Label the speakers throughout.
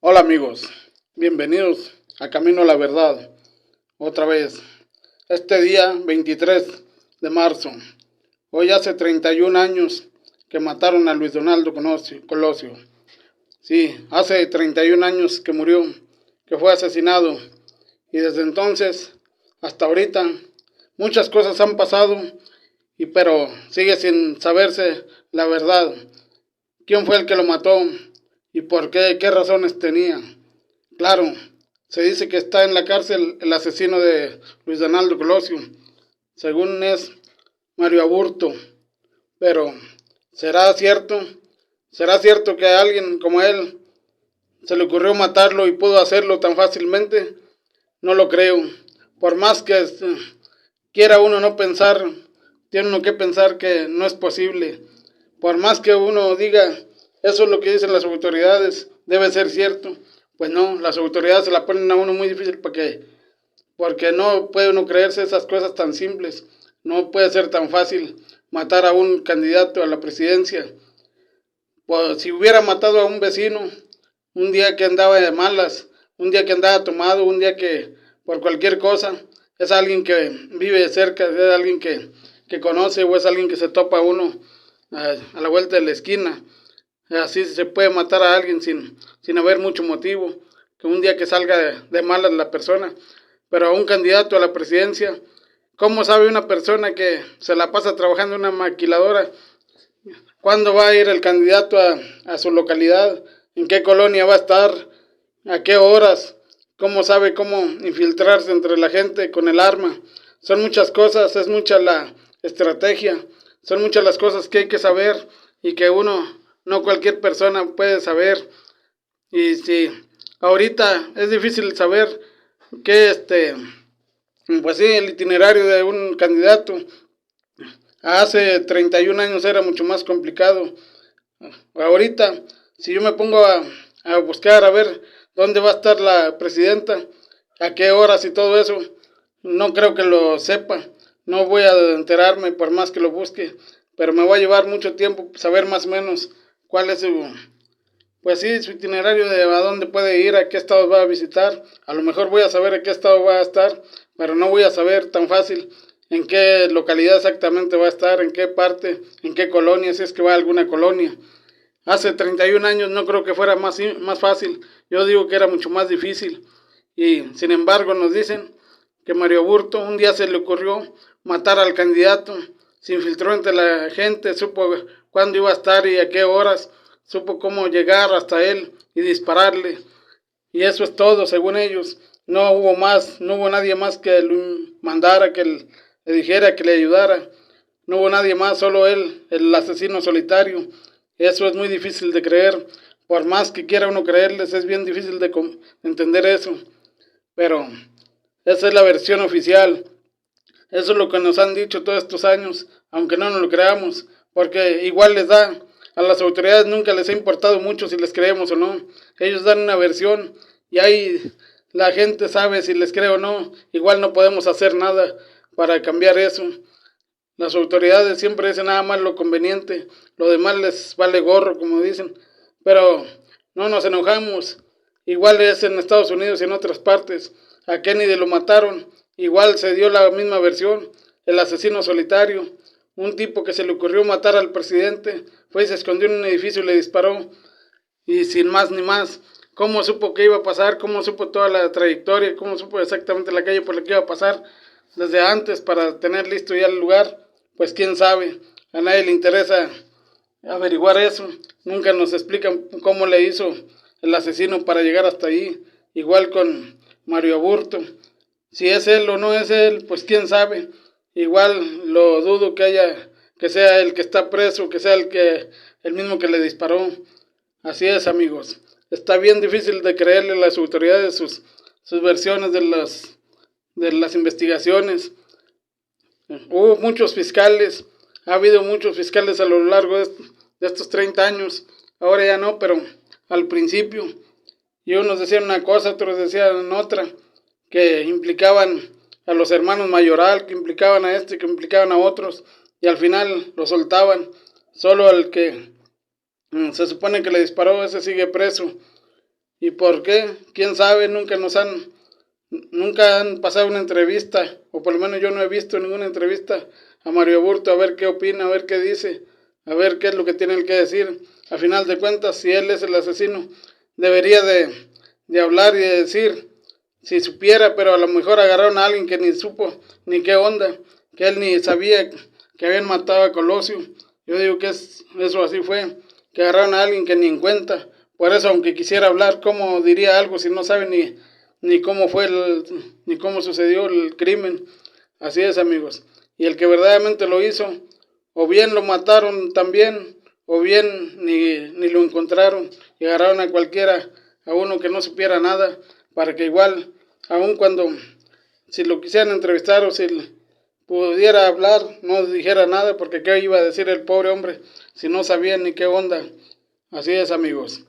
Speaker 1: Hola amigos, bienvenidos a Camino a la Verdad, otra vez. Este día 23 de marzo, hoy hace 31 años que mataron a Luis Donaldo Colosio. Sí, hace 31 años que murió, que fue asesinado. Y desde entonces hasta ahorita muchas cosas han pasado, pero sigue sin saberse la verdad. ¿Quién fue el que lo mató? ¿Y por qué? ¿Qué razones tenía? Claro, se dice que está en la cárcel el asesino de Luis Donaldo Colosio, según es Mario Aburto. Pero, ¿será cierto? ¿Será cierto que a alguien como él se le ocurrió matarlo y pudo hacerlo tan fácilmente? No lo creo. Por más que quiera uno no pensar, tiene uno que pensar que no es posible. Por más que uno diga, eso es lo que dicen las autoridades, debe ser cierto. Pues no, las autoridades se la ponen a uno muy difícil porque no puede uno creerse esas cosas tan simples. No puede ser tan fácil matar a un candidato a la presidencia. Pues si hubiera matado a un vecino, un día que andaba de malas, un día que andaba tomado, un día que por cualquier cosa, es alguien que vive cerca, es alguien que conoce o es alguien que se topa a uno a la vuelta de la esquina. Así se puede matar a alguien sin haber mucho motivo, que un día que salga de malas la persona. Pero a un candidato a la presidencia, ¿cómo sabe una persona que se la pasa trabajando en una maquiladora cuándo va a ir el candidato a su localidad? ¿En qué colonia va a estar? ¿A qué horas? ¿Cómo sabe cómo infiltrarse entre la gente con el arma? Son muchas cosas, es mucha la estrategia, son muchas las cosas que hay que saber y que uno, no cualquier persona puede saber. Y si ahorita es difícil saber que pues sí, el itinerario de un candidato hace 31 años era mucho más complicado. Ahorita, si yo me pongo a buscar a ver dónde va a estar la presidenta, a qué horas y todo eso, no creo que lo sepa. No voy a enterarme por más que lo busque, pero me va a llevar mucho tiempo saber más o menos cuál es pues sí, su itinerario de a dónde puede ir, a qué estado va a visitar. A lo mejor voy a saber a qué estado va a estar, pero no voy a saber tan fácil en qué localidad exactamente va a estar, en qué parte, en qué colonia, si es que va a alguna colonia. Hace 31 años no creo que fuera más fácil, yo digo que era mucho más difícil. Y sin embargo nos dicen que Mario Burto un día se le ocurrió matar al candidato, se infiltró entre la gente, supo cuándo iba a estar y a qué horas, supo cómo llegar hasta él y dispararle. Y eso es todo, según ellos. No hubo más, no hubo nadie más que le mandara, le dijera, que le ayudara. No hubo nadie más, solo él, el asesino solitario. Eso es muy difícil de creer. Por más que quiera uno creerles, es bien difícil de entender eso. Pero esa es la versión oficial. Eso es lo que nos han dicho todos estos años, aunque no nos lo creamos, porque igual les da, a las autoridades nunca les ha importado mucho si les creemos o no. Ellos dan una versión y ahí la gente sabe si les cree o no. Igual no podemos hacer nada para cambiar eso. Las autoridades siempre dicen nada más lo conveniente, lo demás les vale gorro, como dicen. Pero no nos enojamos. Igual es en Estados Unidos y en otras partes. A Kennedy lo mataron. Igual se dio la misma versión. El asesino solitario. Un tipo que se le ocurrió matar al presidente. Fue y se escondió en un edificio y le disparó. Y sin más ni más. ¿Cómo supo que iba a pasar? ¿Cómo supo toda la trayectoria? ¿Cómo supo exactamente la calle por la que iba a pasar? Desde antes para tener listo ya el lugar. Pues quién sabe. A nadie le interesa averiguar eso. Nunca nos explican cómo le hizo el asesino para llegar hasta ahí. Igual con Mario Aburto. Si es él o no es él, pues quién sabe. Igual lo dudo que sea el que está preso, que sea el mismo que le disparó. Así es, amigos. Está bien difícil de creerle a las autoridades sus versiones de las investigaciones. Hubo muchos fiscales, ha habido muchos fiscales a lo largo de estos 30 años. Ahora ya no, pero al principio. Y unos decían una cosa, otros decían otra, que implicaban a los hermanos Mayoral, que implicaban a que implicaban a otros, y al final lo soltaban. Solo al que se supone que le disparó, ese sigue preso. ¿Y por qué? ¿Quién sabe? Nunca han pasado una entrevista, o por lo menos yo no he visto ninguna entrevista a Mario Aburto, a ver qué opina, a ver qué dice, a ver qué es lo que tiene él que decir. A final de cuentas, si él es el asesino, debería de hablar y de decir, si supiera, pero a lo mejor agarraron a alguien que ni supo ni qué onda, que él ni sabía que habían matado a Colosio. Yo digo que eso así fue, que agarraron a alguien que ni en cuenta. Por eso, aunque quisiera hablar, ¿cómo diría algo si no sabe ni cómo fue ni cómo sucedió el crimen? Así es, amigos. Y el que verdaderamente lo hizo, o bien lo mataron también, o bien ni lo encontraron y agarraron a cualquiera, a uno que no supiera nada, para que igual, aun cuando, si lo quisieran entrevistar o si pudiera hablar, no dijera nada, porque qué iba a decir el pobre hombre si no sabía ni qué onda. Así es, amigos.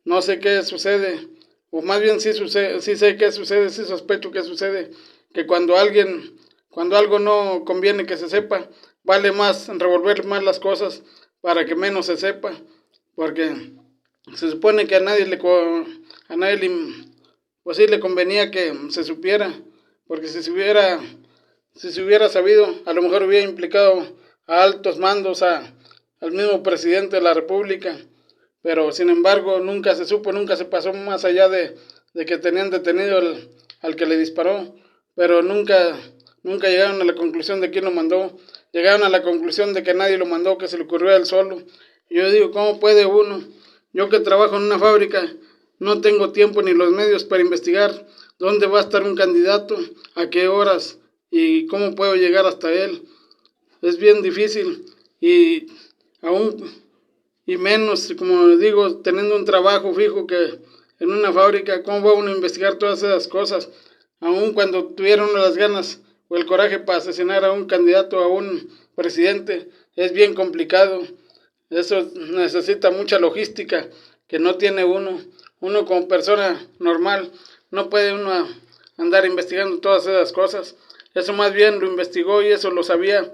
Speaker 1: No sé qué sucede, o más bien sí sucede, sí sé qué sucede, sí sospecho qué sucede, que cuando algo no conviene que se sepa, vale más revolver más las cosas para que menos se sepa, porque se supone que a nadie pues sí le convenía que se supiera, porque si se hubiera sabido, a lo mejor hubiera implicado a altos mandos, al mismo presidente de la República, pero sin embargo nunca se supo, nunca se pasó más allá de que tenían detenido al que le disparó, pero nunca llegaron a la conclusión de quién lo mandó, llegaron a la conclusión de que nadie lo mandó, que se le ocurrió a él solo. Y yo digo, ¿cómo puede uno? Yo que trabajo en una fábrica, no tengo tiempo ni los medios para investigar dónde va a estar un candidato, a qué horas y cómo puedo llegar hasta él. Es bien difícil y aún y menos, como digo, teniendo un trabajo fijo que en una fábrica, ¿cómo va uno a investigar todas esas cosas? Aun cuando tuvieron las ganas o el coraje para asesinar a un candidato, a un presidente, es bien complicado. Eso necesita mucha logística que no tiene uno. Uno como persona normal no puede uno andar investigando todas esas cosas. Eso más bien lo investigó y eso lo sabía.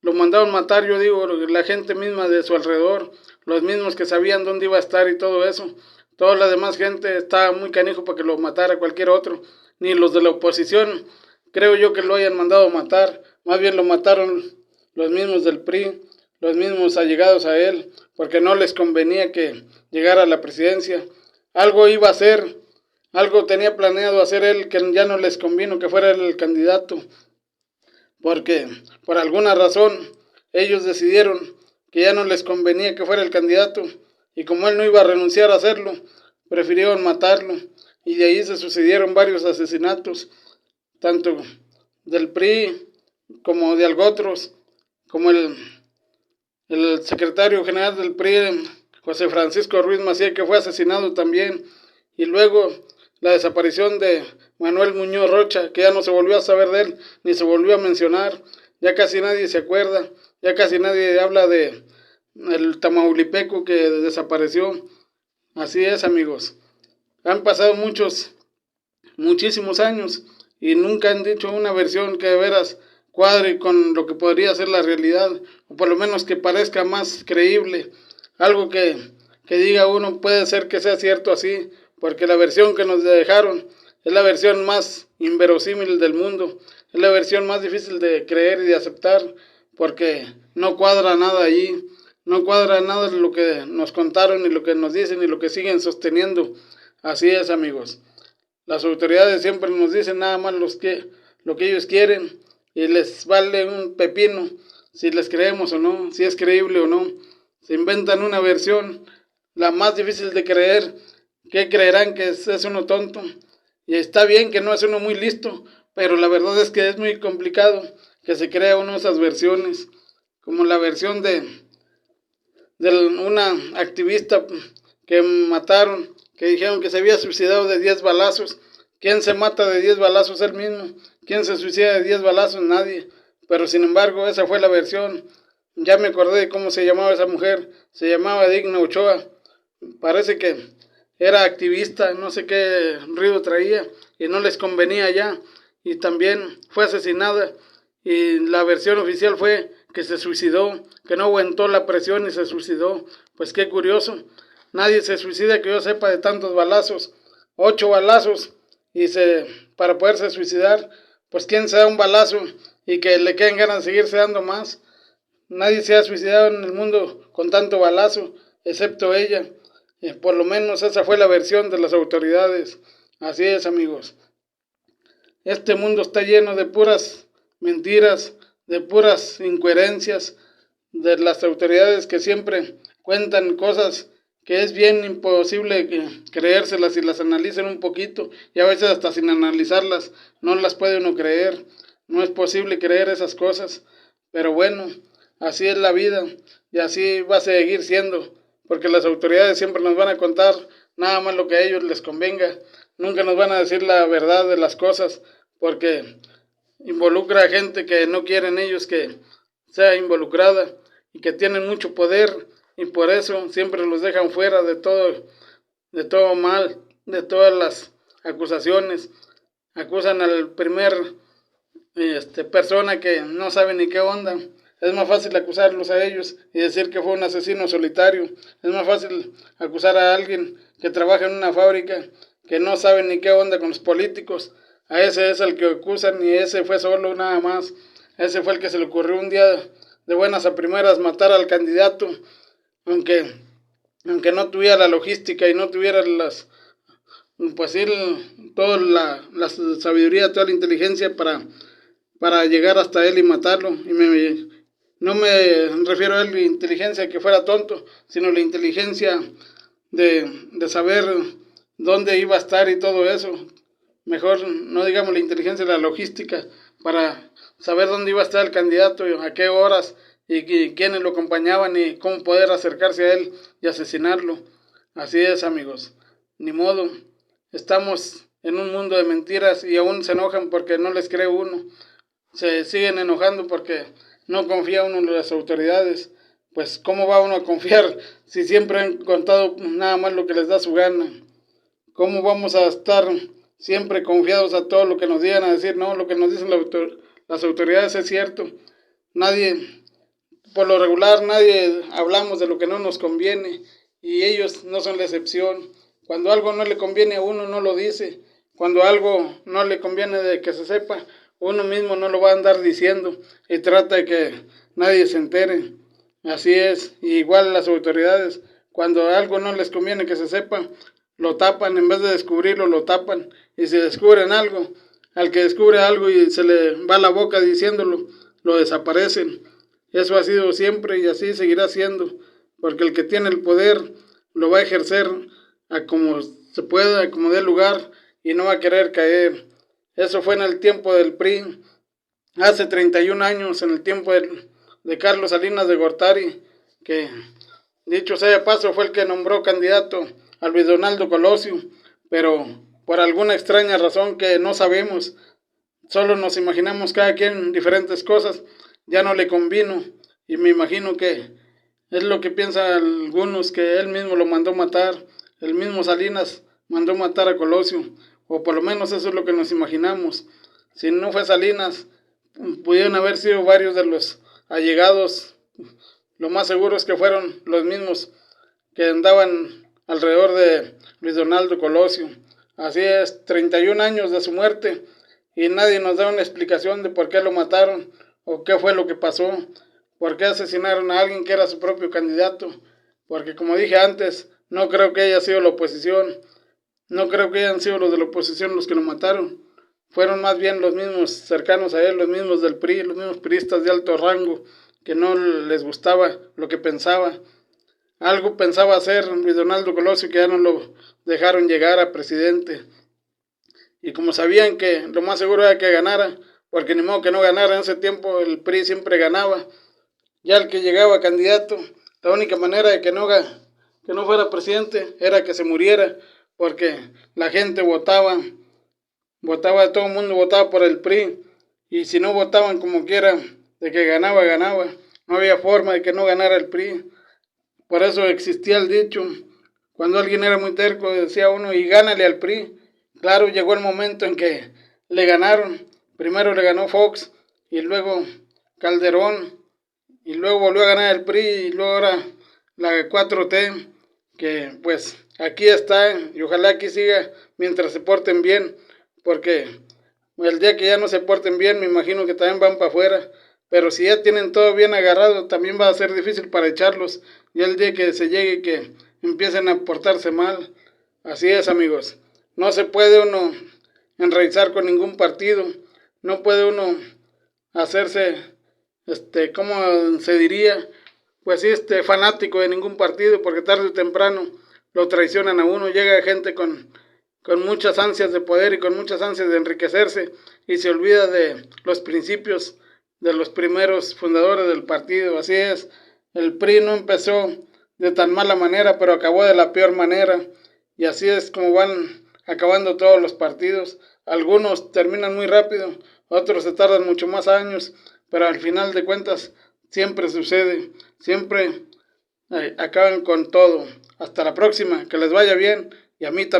Speaker 1: Lo mandaron matar, yo digo, la gente misma de su alrededor, los mismos que sabían dónde iba a estar y todo eso. Toda la demás gente estaba muy canijo para que lo matara cualquier otro. Ni los de la oposición, creo yo que lo hayan mandado matar. Más bien lo mataron los mismos del PRI, los mismos allegados a él, porque no les convenía que llegara a la presidencia. Algo iba a hacer, algo tenía planeado hacer él que ya no les convino que fuera él el candidato, porque por alguna razón ellos decidieron que ya no les convenía que fuera el candidato y como él no iba a renunciar a hacerlo, prefirieron matarlo y de ahí se sucedieron varios asesinatos, tanto del PRI como de otros, como el secretario general del PRI, José Francisco Ruiz Macié, que fue asesinado también, y luego la desaparición de Manuel Muñoz Rocha, que ya no se volvió a saber de él, ni se volvió a mencionar, ya casi nadie se acuerda, ya casi nadie habla de el tamaulipeco que desapareció. Así es, amigos. Han pasado muchísimos años y nunca han dicho una versión que de veras cuadre con lo que podría ser la realidad, o por lo menos que parezca más creíble, algo que diga uno puede ser que sea cierto así, porque la versión que nos dejaron es la versión más inverosímil del mundo, es la versión más difícil de creer y de aceptar, porque no cuadra nada allí, no cuadra nada de lo que nos contaron, ni lo que nos dicen, ni lo que siguen sosteniendo. Así es, amigos. Las autoridades siempre nos dicen nada más lo que ellos quieren y les vale un pepino si les creemos o no, si es creíble o no. Se inventan una versión, la más difícil de creer, que creerán que es uno tonto. Y está bien que no es uno muy listo, pero la verdad es que es muy complicado que se crea uno esas versiones, como la versión de una activista que mataron, que dijeron que se había suicidado de 10 balazos. ¿Quién se mata de 10 balazos? Él mismo. ¿Quién se suicida de 10 balazos? Nadie. Pero sin embargo, esa fue la versión. Ya me acordé de cómo se llamaba esa mujer. Se llamaba Digna Ochoa. Parece que era activista, no sé qué ruido traía y no les convenía ya. Y también fue asesinada. Y la versión oficial fue que se suicidó, que no aguantó la presión y se suicidó. Pues qué curioso. Nadie se suicida que yo sepa de tantos balazos. 8 balazos para poderse suicidar. Pues quién se da un balazo y que le queden ganas de seguirse dando más. Nadie se ha suicidado en el mundo con tanto balazo, excepto ella. Por lo menos esa fue la versión de las autoridades. Así es, amigos. Este mundo está lleno de puras mentiras, de puras incoherencias, de las autoridades que siempre cuentan cosas que es bien imposible creérselas si las analizan un poquito, y a veces hasta sin analizarlas no las puede uno creer. No es posible creer esas cosas, pero bueno, así es la vida y así va a seguir siendo, porque las autoridades siempre nos van a contar nada más lo que a ellos les convenga. Nunca nos van a decir la verdad de las cosas, porque involucra a gente que no quieren ellos que sea involucrada y que tienen mucho poder, y por eso siempre los dejan fuera de todo mal, de todas las acusaciones. Acusan al primer persona que no sabe ni qué onda. Es más fácil acusarlos a ellos y decir que fue un asesino solitario. Es más fácil acusar a alguien que trabaja en una fábrica que no sabe ni qué onda con los políticos. A ese es el que acusan, y ese fue solo nada más. Ese fue el que se le ocurrió un día de buenas a primeras matar al candidato, aunque no tuviera la logística y no tuviera pues toda la sabiduría, toda la inteligencia para llegar hasta él y matarlo. No me refiero a la inteligencia que fuera tonto, sino la inteligencia de saber dónde iba a estar y todo eso. Mejor no digamos la inteligencia de la logística, para saber dónde iba a estar el candidato, a qué horas, y quiénes lo acompañaban y cómo poder acercarse a él y asesinarlo. Así es, amigos, ni modo. Estamos en un mundo de mentiras y aún se enojan porque no les cree uno. Se siguen enojando porque no confía uno en las autoridades. Pues ¿cómo va uno a confiar si siempre han contado nada más lo que les da su gana? ¿Cómo vamos a estar siempre confiados a todo lo que nos digan a decir? No, lo que nos dicen las autoridades es cierto. Por lo regular, nadie hablamos de lo que no nos conviene, y ellos no son la excepción. Cuando algo no le conviene a uno, no lo dice. Cuando algo no le conviene de que se sepa, uno mismo no lo va a andar diciendo y trata de que nadie se entere. Así es, y igual las autoridades, cuando algo no les conviene que se sepa, lo tapan. En vez de descubrirlo, lo tapan. Y si descubren algo, al que descubre algo y se le va la boca diciéndolo, lo desaparecen. Eso ha sido siempre y así seguirá siendo, porque el que tiene el poder lo va a ejercer a como se pueda, a como dé lugar, y no va a querer caer. Eso fue en el tiempo del PRI, hace 31 años, en el tiempo de Carlos Salinas de Gortari, que dicho sea de paso fue el que nombró candidato a Luis Donaldo Colosio, pero por alguna extraña razón que no sabemos, solo nos imaginamos cada quien diferentes cosas, ya no le convino, y me imagino que es lo que piensan algunos, que él mismo lo mandó matar. El mismo Salinas mandó matar a Colosio, o por lo menos eso es lo que nos imaginamos. Si no fue Salinas, pudieron haber sido varios de los allegados. Lo más seguro es que fueron los mismos que andaban alrededor de Luis Donaldo Colosio. Así es, 31 años de su muerte y nadie nos da una explicación de por qué lo mataron o qué fue lo que pasó, por qué asesinaron a alguien que era su propio candidato. Porque como dije antes, no creo que haya sido la oposición, no creo que hayan sido los de la oposición los que lo mataron. Fueron más bien los mismos cercanos a él, los mismos del PRI, los mismos priistas de alto rango, que no les gustaba lo que pensaba. Algo pensaba hacer Luis Donaldo Colosio, que ya no lo dejaron llegar a presidente. Y como sabían que lo más seguro era que ganara, porque ni modo que no ganara, en ese tiempo el PRI siempre ganaba. Ya el que llegaba candidato, la única manera de que no fuera presidente era que se muriera, porque la gente votaba, todo el mundo votaba por el PRI, y si no votaban como quiera de que ganaba, ganaba. No había forma de que no ganara el PRI. Por eso existía el dicho, cuando alguien era muy terco, decía uno, y gánale al PRI. Claro, llegó el momento en que le ganaron. Primero le ganó Fox, y luego Calderón, y luego volvió a ganar el PRI, y luego ahora la 4T, que pues aquí está y ojalá aquí siga mientras se porten bien, porque el día que ya no se porten bien, me imagino que también van para afuera. Pero si ya tienen todo bien agarrado, también va a ser difícil para echarlos. Ya el día que se llegue que empiecen a portarse mal. Así es, amigos. No se puede uno enraizar con ningún partido. No puede uno hacerse, ¿cómo se diría? Pues sí, fanático de ningún partido, porque tarde o temprano lo traicionan a uno. Llega gente con muchas ansias de poder y con muchas ansias de enriquecerse y se olvida de los principios de los primeros fundadores del partido. Así es, el PRI no empezó de tan mala manera, pero acabó de la peor manera. Y así es como van acabando todos los partidos. Algunos terminan muy rápido, otros se tardan mucho más años, pero al final de cuentas siempre sucede, siempre acaban con todo. Hasta la próxima, que les vaya bien y a mí también.